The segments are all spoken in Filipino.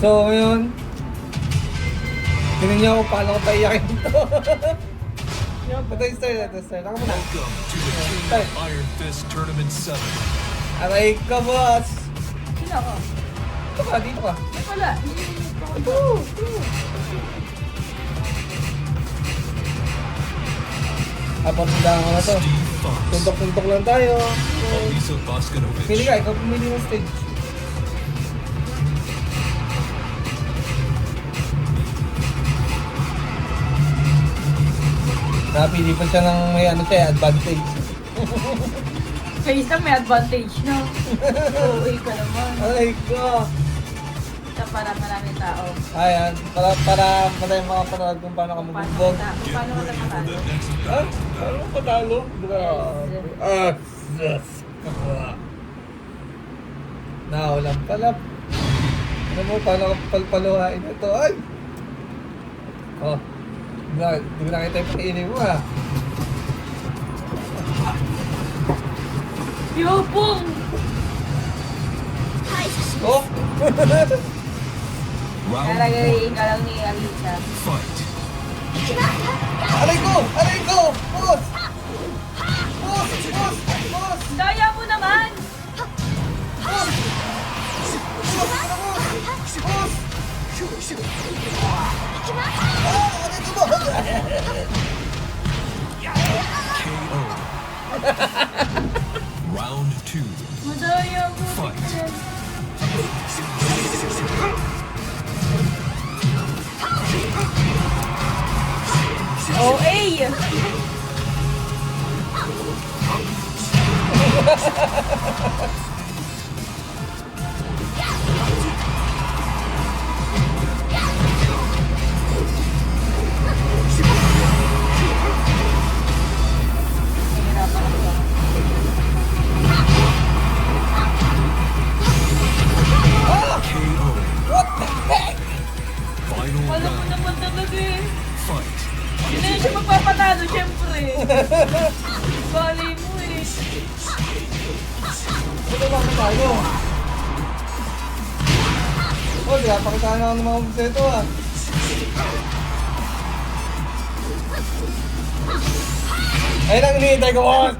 So, ngayon, tingnan niyo ako paano ko paiyakin ito. Ito yung start, ito yung start. Ako muna. Welcome to the King of Iron Fist Tournament 7. Aray ka, boss! Sino ako? Dito ka, dito ka. Ay wala. Ito! Papundahan ko na to. Steve Fox, Tuntok-tuntok lang tayo. Alisa Boskanovic, Pili ka, ikaw pumili ng stage. Napili pa siya ng may ano siya, advantage. Sa isa may advantage, no? Oo, ka naman. Aray ka! Ito para maraming tao. Ayan, para madayang makapanood kung paano ka mabugbog. Paano ka ready for matalo? the next Ah, battle. paano ka patalo? Grabe. Ah, yes. Naulang palap. Ano mo, paano ka palpaluhain ito? Ay! Oh, hindi ko nakita yung pakiinin mo ha. Yopong! Oh! Round Nalagayin 1. ka lang ni Alisa. Fight. Aray ko! Aray ko! Boss! Boss! Boss! Boss! Daya mo naman! Boss! Boss! Ah! Aray ko ba? KO. Round 2. Madaya mo. Fight. OA! Nahirapan ako. KO. What the heck? Final Alam mo round. naman talaga eh. Fight. Hindi na siya magpapatalo, syempre. Bali mo eh. Ano ba ako tayo? Oh, di pakitaan ako ng mga buseto ah. Ayun ang hinihintay ko, boss!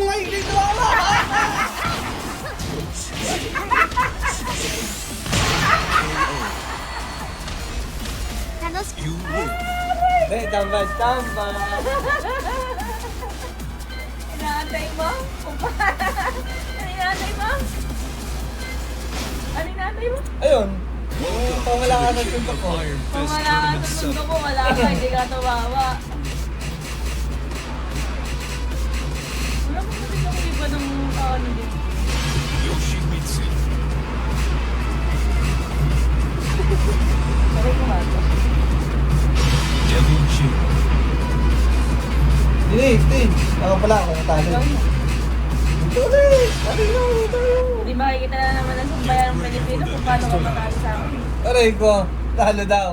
Ay, dito ako! You win. Hindi, tamba, tamba! Inaantay mo? Ano inaantay mo? Ano inaantay mo? Ayun, yung pangalakan ng tuntok ko. Iron Kung Fist wala ka Tournament sa 7. mundo ko, wala ka, hindi ka tumawa. Wala mo kasi kung iba ng ano din. Yoshimitsu. Sabi ko nga ito. Devil Jin. Hindi, stage. Ako pala, ako natalo. Ikaw mo. Dito ulit! Dito tayo! Hindi makikita na naman ng sambayan ng Pilipino kung paano ka matalo sa akin. Aray ko, talo daw.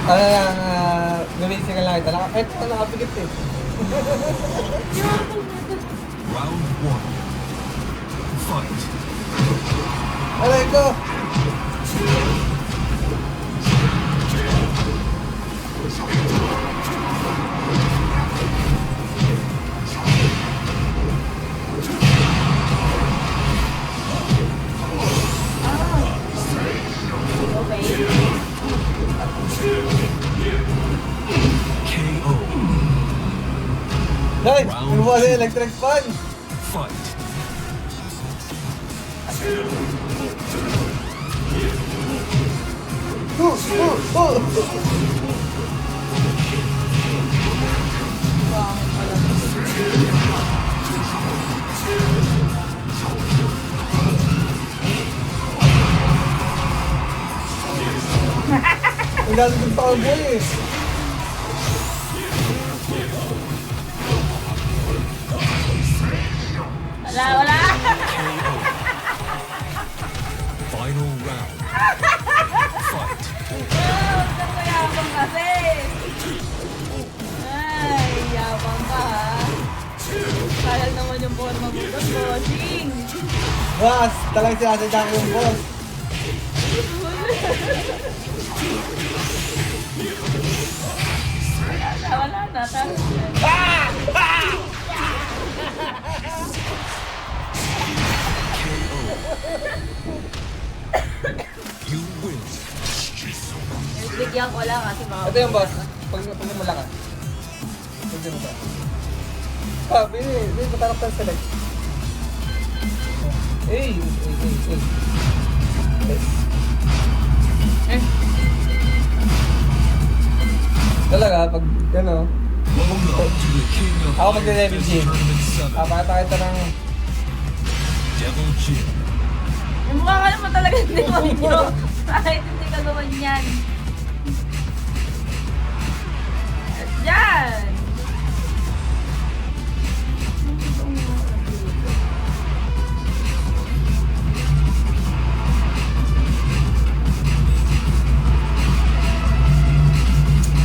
Ano lang, gumising ka lang ito. Kahit ito nakapigit eh. Round 1. Fight. Aray ko! Okay. KO. Guys, ano ba yung electric fan? Fight. Ang galing dun sa cowboy eh. Wala. Final round. Fight. forma mo doon, bossing. Boss, talagang sinasadya ko yung boss. Wala na, tapos yan. You win. Bigyan ko lang kasi mga... Ito yung boss. Pag lumala ka. Pag mo to. Bili, patarap tayo select. Hey. Eh, Talaga, pag gano, Welcome to the King of Ako Fighters magde-level G. Tournament 7. pakita kita ng... Devil Jin. yung mukha ka naman talaga ng demonyo. Kahit hindi ka gawan yan. At yan!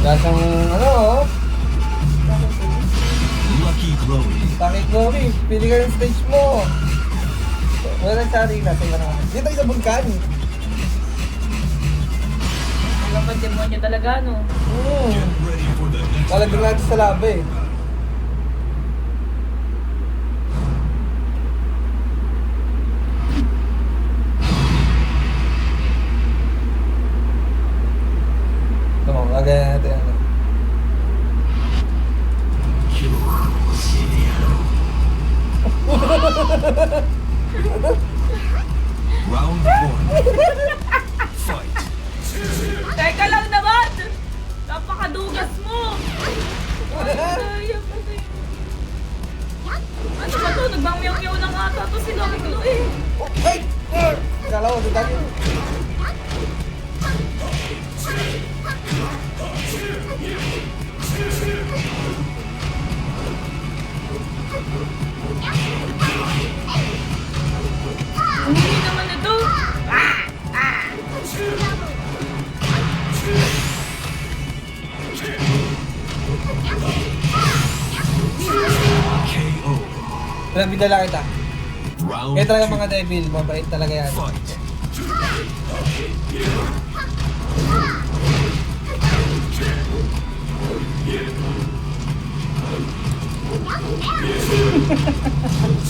Lasang ano, Lucky Chloe. Taki Chloe, pili ka ng stage mo. Wala sa arena, sa iba dito tayo sa vulkan. Wala pa demonyo talaga, no? Get ready for the next Lalagyan natin sa laba eh. Ito mo, lagyan natin ano. Round 1. Fight. Teka lang naman! Napakadugas mo! Ay, ano ba to? Nagbangyaw-yaw na nga ata to si Lucky Chloe. Ay! Kala ko, dito tayo. Ang hindi naman ito. KO. Pinabidala kita. Round Kaya talaga 2. mga devil, mabait talaga yan. Fight.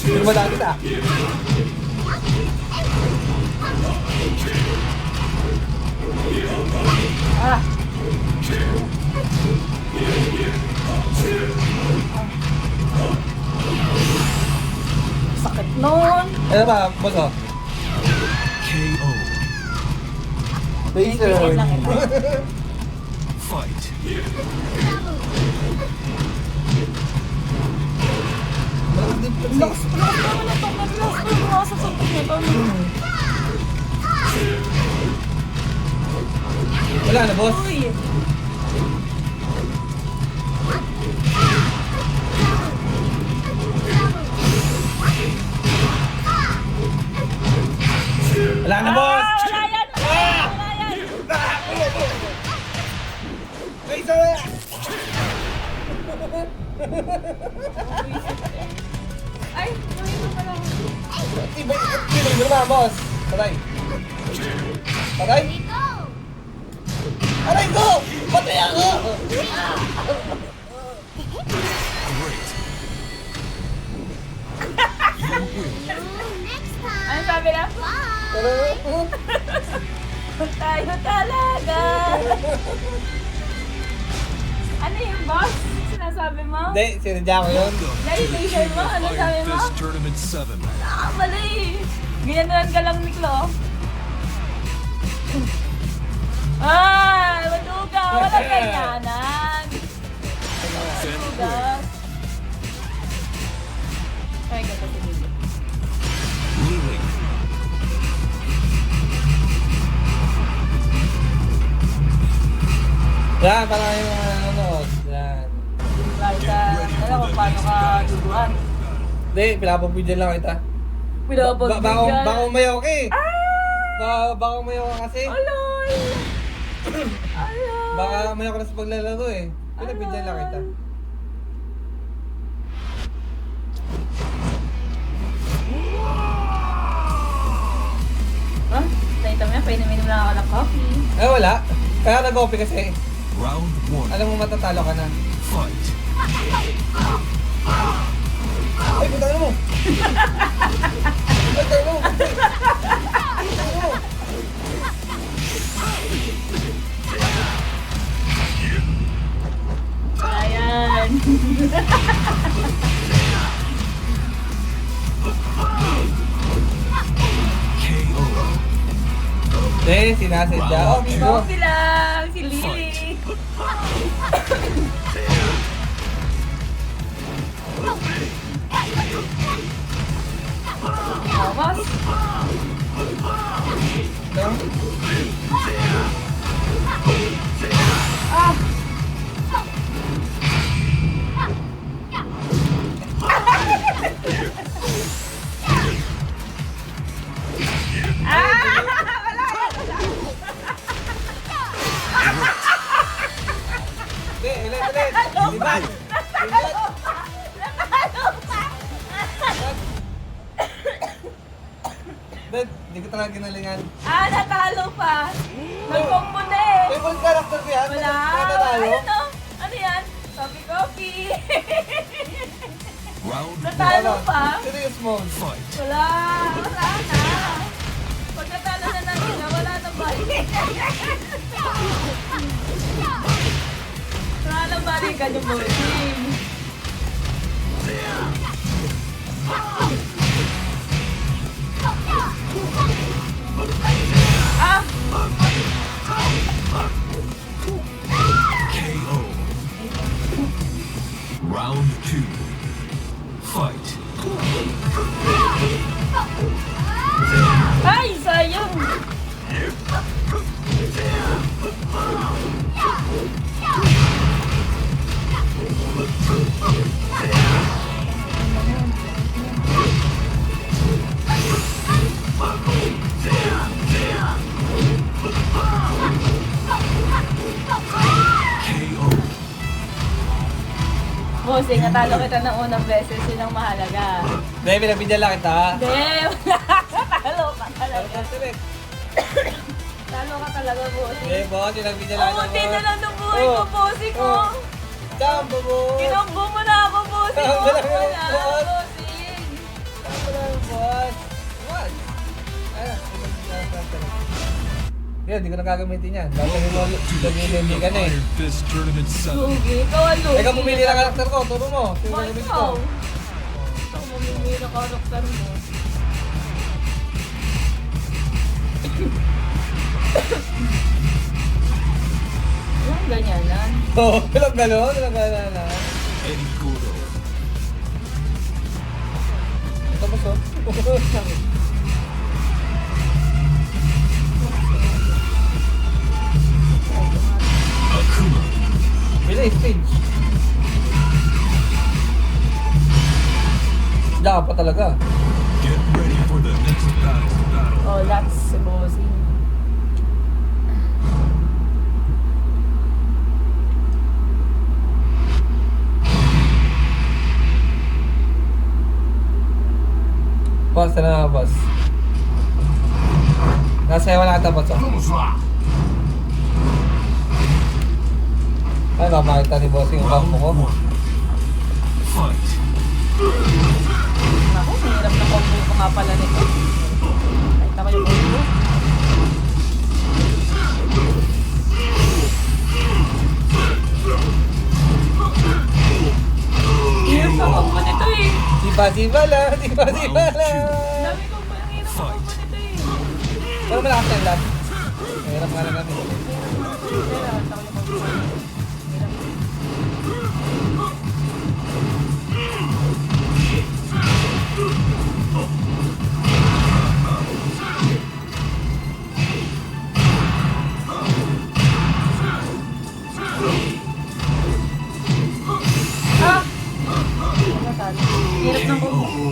Pinabidala kita. Ah! Sakit nun. Ano ba, boss oh? KO. Laser. Tingin lang ito. Fight. Lakas naman ito. Lakas naman sa suntok nito. Wala na, boss. Uy! Wala na, boss. Wala yan! Wala yan! Laser! Ay! Gawin mo pala. Ibay mo na, boss. Patay. Patay? Aray ko! Patay ako! Great. Ano sabi na? Pero, Tayo talaga! Ano yung boss? Sinasabi mo? hindi, sinadya ko yun. Nai-laser mo? Ano sabi mo? Fist Tournament 7. Mali! Ginanaran ka lang ni Klo. Ay! Maduga! Walang ganyanan! Madugas! Ay, ganda si Lily. Lily. Yan, para kayo mga nanonood. Yan. Kahit alam ko paano ka duduan. Hindi, pinapabidyan lang kita. Pinapagbigyan. Baka umayaw ka eh. Baka umayaw ka kasi. Alol! Alol! Baka umayaw ka na sa paglalaro eh. Pinabidyan lang kita. Coffee. Eh, wala. Kaya nag-OP kasi. Round 1. Alam mo matatalo ka na. Fight. Ay, putang mo! Ay, tayo mo! Tayo mo! Ayan. KO. Eh, sinasadya. Oh, Mimo. Coffee lang. Si Lily. Vamos. Ah. Hindi, ulit. Iban. Ben, hindi ko talaga ginalingan. Natalo pa. Nag-combo na eh. May full character ko yan. Wala. Natatalo. Ano yan? Coffee. Round 1. Natalo pa. Serious mode. Fight. Wala na. Pag natalo na natin, wala na balik. Wala na balikan yung boarding. Ah! KO. Round 2. Fight. Ay, sayang! KO. Bossing, natalo kita ng unang beses, yun ang mahalaga. Hindi, pinagbigyan lang kita. Hindi, wala. Talo ka talaga. Talo ka talaga, bossing. Hindi, boss, pinagbigyan lang Ang unti na lang ng buhay ko, bossing ko. Jumbo mo! Kinombo mo na ako, bossing ko. Wala, Wala, boss. bossing. Jumbo lang, boss! What? Ayun, yan, hindi ko na gagamitin yan. Gagawin mo, gagawin ka na eh. Iron Fist Tournament 7. Lugi, ikaw ang lugi. Ikaw pumili ng karakter ko, turo mo. Sino Boy, gagawin ikaw. ko? Ikaw mamimili ng karakter mo. Yung ganyanan. Oo, walang gano'n, walang gano'n. Eddie Gordo. Ito ba so? Akuma. Pila stage. Diyan ka pa talaga. Get ready for the next battle. Oh, that's bossing. Boss, ano na boss? Nasayawan na kita, boss. Ay, makakita ni boss yung Round bangko ko. 1. Fight. Ako, mahirap na combo ko nga pala nito. Kahit ako yung combo. Hirap na combo nito eh. Sipa-sipa lang, sipa-sipa lang. Dami combo yung hirap na combo nito eh. Pero malakas na yung lab. Mahirap nga na namin. Hirap ako yung combo. Hirap. Ah! Hirap ng combo.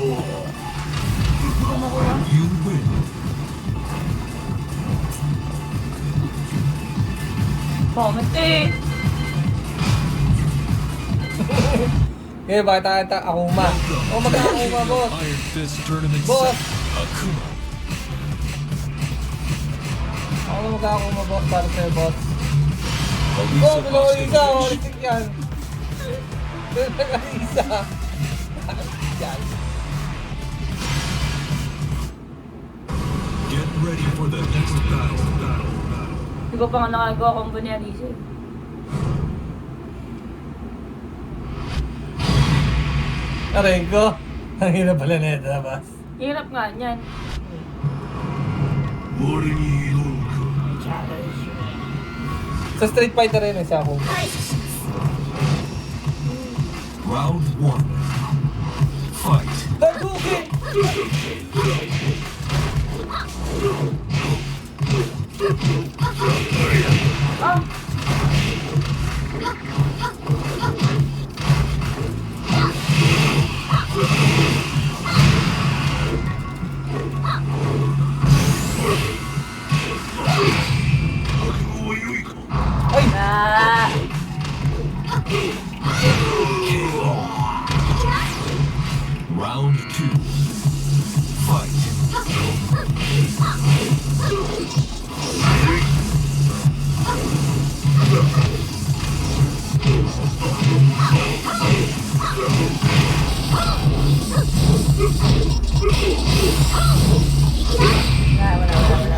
Hindi ko makuha. You win. Bakit eh? Kaya bakit akuma? Oh, mag-akuma, boss. Iron Fist Tournament Boss. 7. Akuma. Ako lang magkakuma boss para sa'yo boss. Release Oh, of bilang hostage. isa, holistic yan. Bilang isa. Yan. Get ready for the next battle. Di ko pa nga nakagawa combo ni Alicia. Aray ko. Ang hirap pala na ito, boss. Hirap nga niyan. Sa Street Fighter rin siya ako. Round 1. Fight. Hadouken! Ah! Ay! Ah! Round 2. Fight. Wala.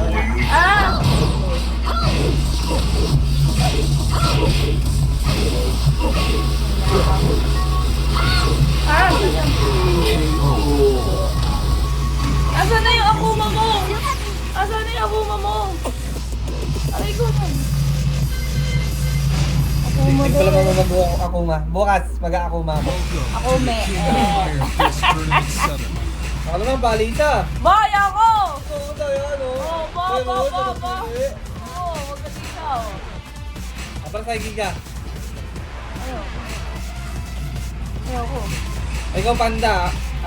Ah! Ah! Asan na yung akuma mo? Asan na yung akuma mo? Aray ko na. Akuma Hindi ko lang mag-buo akuma. Bukas, mag-akuma ako. Akume. Iron Fist Tournament 7. Ako naman, balita. Boy ako! Oo, tayo, ano? Oh, ba. Oo, wag ka dito. Para sa Giga. Ayoko. Ikaw, panda.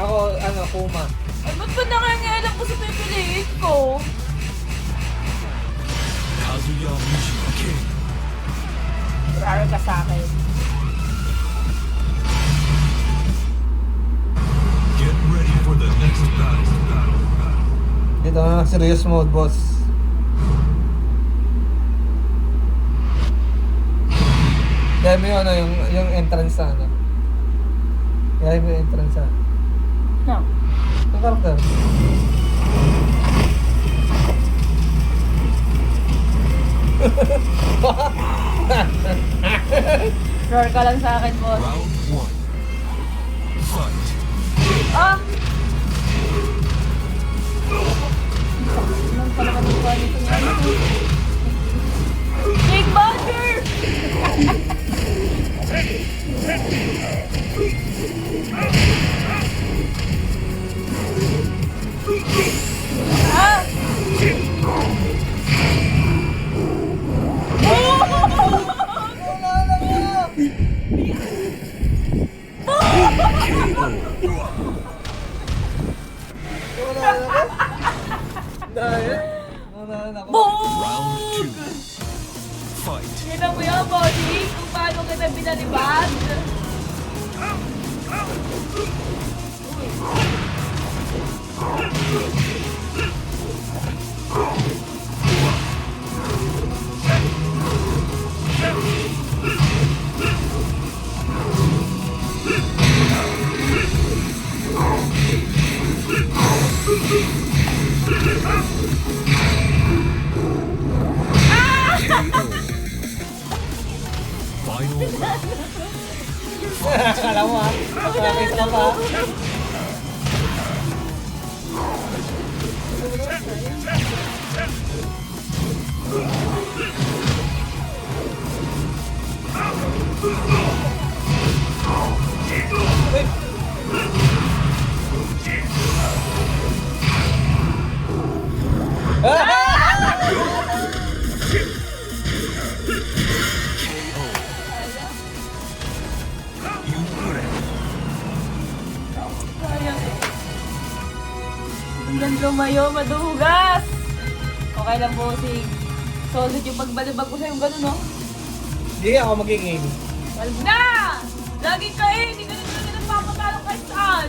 Ako, ano, kuma. Ay, ba't ba nangangialam ko sa pipiliin ko? Kazuya Mishima King. Raro ka sa akin. Get ready for the next battle. Ito na, serious mode, boss. Kaya mo yun, ano, yung entrance na, ano. Kaya mo yung entrance na. No. Yung karakter. Roar ka lang sa akin, boss. Round 1. Fight. Ah! Nang pala kami ko nito nga. Big Badger! Ah! Dahil, wala ako. Boom! Round 2. Fight. Kita mo yun, Bodhi? Kung paano kita binalibad? Final round. Akala mo ha? Nakakis ka pa. You win. Sayang. Hanggang lumayo, madugas! Okay lang, bossing. Solid yung pagbalibag ko sa'yo, gano'n, no? Hindi ako magiging. Wala na! Lagi ka eh! Hindi ka na talaga nagpapatalo kahit saan!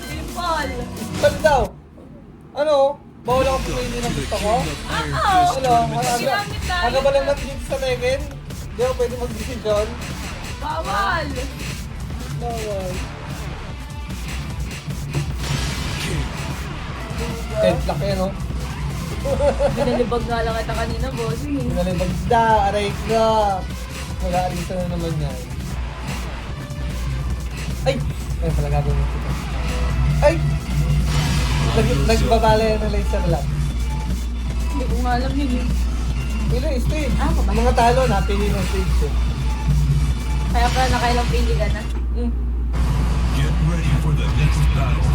Simple! Sabi daw, ano? Bawal ako pumili ng gusto ko. Oo. Ano? Ginamit tayo. Ano ba lang natin dito sa Tekken? Hindi ako pwede mag-decision. Bawal. Bawal. Headlock eh, no? Binalibag nga lang kita kanina, bossing. Pinalibag da, aray ka. Mag-aarisa na naman yan. Ay! Ay, pala gagawin ko ito. Ay! Nagbabala yan ng laser lang. Hindi ko nga alam yun eh. Pili, stage. Ah, ba? Mga talo na, pili ng stage eh. Kaya pala nakailang pili ka na. Get ready for the next battle.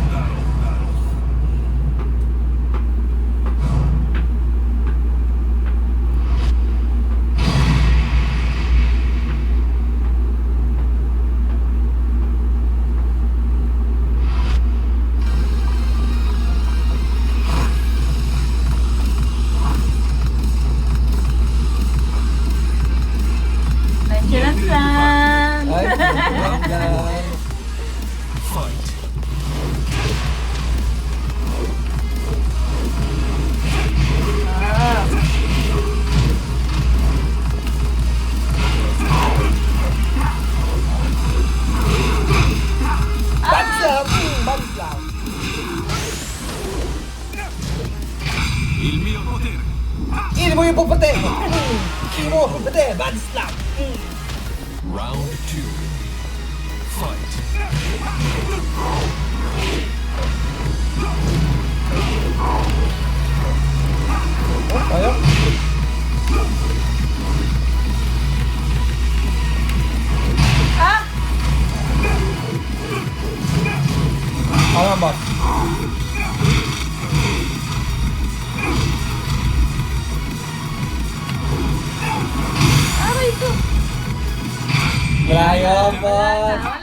Nandiyan lang. Ay, lang. Fight. Ah. Bad slam! Bad slam! Il mio potere. Ini mo yung puputi! Ini mo yung puputi! Bad slam! Round 2. Fight. Oh, kaya? Ah! Ano ba? Aray ko. Malayo, Wala boss! na, wala